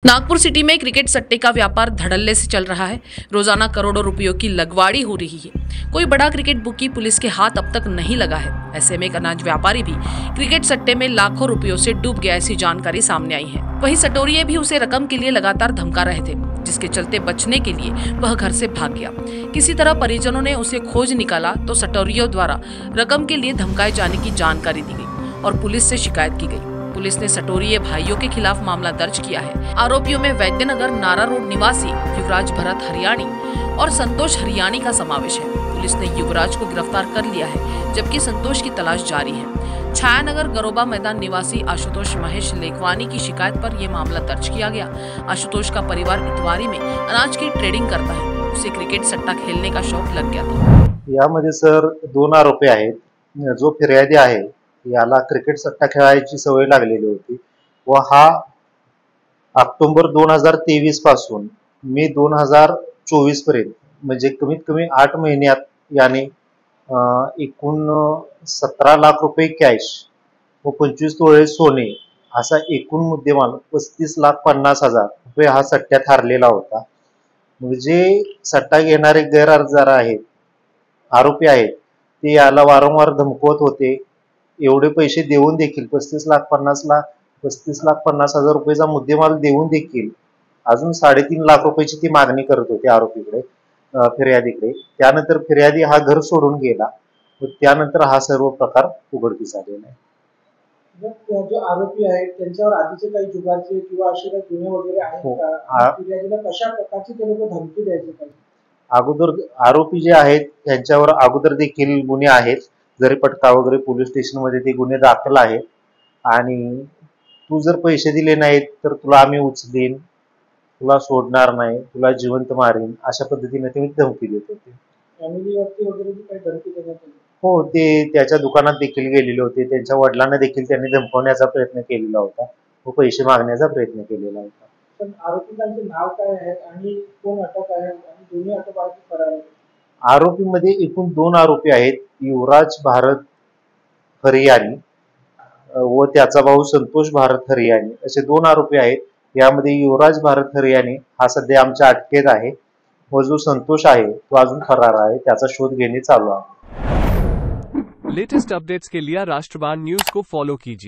Nagpur city में cricket सट्टे का व्यापार धड़ल्ले से चल रहा है। रोजाना करोड़ों रुपयों की लगवाड़ी हो रही है। कोई बड़ा क्रिकेट बुकी पुलिस के हाथ अब तक नहीं लगा है। ऐसे में एक अनाज व्यापारी भी क्रिकेट सट्टे में लाखों रुपयों से डूब गया, ऐसी जानकारी सामने आई है। वहीं सटोरिये भी उसे रकम के लिए लगातार धमका रहे थे, जिसके चलते बचने के लिए वह घर से भाग गया। किसी तरह परिजनों ने उसे खोज निकाला तो सटोरियों द्वारा रकम के लिए धमकाए जाने की जानकारी दी गई और पुलिस से शिकायत की गई। पुलिस ने सटोरिये भाइयों के खिलाफ मामला दर्ज किया है। आरोपियों में वैद्यनगर नारा रोड निवासी युवराज भरत हरियाणी और संतोष हरियाणी का समावेश है। पुलिस ने युवराज को गिरफ्तार कर लिया है, जबकि संतोष की तलाश जारी है। छायानगर गरोबा मैदान निवासी आशुतोष महेश लेखवानी की शिकायत पर यह मामला दर्ज किया गया। आशुतोष का परिवार इतवारी में अनाज की ट्रेडिंग करता है। उसे क्रिकेट सट्टा खेलने का शौक लग गया था। यामध्ये सर 2 आरोपी आहेत। जो फिर्यादी आहे याला क्रिकेट सट्टा खेळायची सवय लागलेली होती व हा ऑक्टोबर 2023 पासून मे 2024 पर्यंत म्हणजे कमीत कमी 8 महिन्यात याने एकूण 17 लाख रुपये कॅश व 25 तोळे सोने असा एकूण मुद्देमाल 35,50,000 रुपये हा सट्ट्यात हारलेला होता। म्हणजे सट्टा घेणारे गैरहजर आहेत, आरोपी आहेत, ते याला वारंवार धमकवत होते। एवढे पैसे देऊन देखील 35,50,000 रुपयाचा मुद्देमाल देऊन देखील अजून 3.5 लाख रुपयाची ती मागणी करत होते आरोपीकडे, फिर्यादीकडे। त्यानंतर फिर्यादी हा घर सोडून गेला व त्यानंतर हा सर्व प्रकार उघडकीस आलेला आहे। जो आरोपी आहेत त्यांच्यावर आधीचे काही जुगारचे किंवा असे काही गुन्हे वगैरे आहेत का? फिर्यादीला कशा प्रकारची ते लोक धमकी द्यायचे काही? अगोदर आरोपी जे आहेत त्यांच्यावर अगोदर देखील गुन्हे आहेत। जरीपटका वगैरे पोलीस स्टेशन मध्ये ते गुन्हे दाखल आहेत आणि तू जर पैसे दिले नाहीत तर तुला आम्ही उचलीन, तुला सोडणार नाही, तुला जिवंत मारीन, अशा पद्धतीने ते धमकी देत होते। फॅमिलीवरती वगैरे काही धमकी देण्यात आली? हो, ते त्याच्या दुकानात देखील गेलेले होते। त्यांच्या वडिलांना देखील त्यांनी धमकवण्याचा प्रयत्न केलेला होता व पैसे मागण्याचा प्रयत्न केलेला होता। पण आरोपींचे नाव काय आहे आणि कोण अटक आहे आणि दोन्ही अटक फरार आहेत? आरोपीमध्ये एकूण 2 आरोपी आहेत, युवराज भारत हरियाणी व त्याचा भाऊ संतोष भारत हरियाणी असे 2 आरोपी आहेत। यामध्ये युवराज भारत हरियाणी हा सध्या आमच्या अटकेत आहे व जो संतोष आहे तो अजून फरार आहे, त्याचा शोध घेणे चालू आहे। लेटेस्ट अपडेट्स के लिए राष्ट्रवाद न्यूज को फॉलो कीजिए।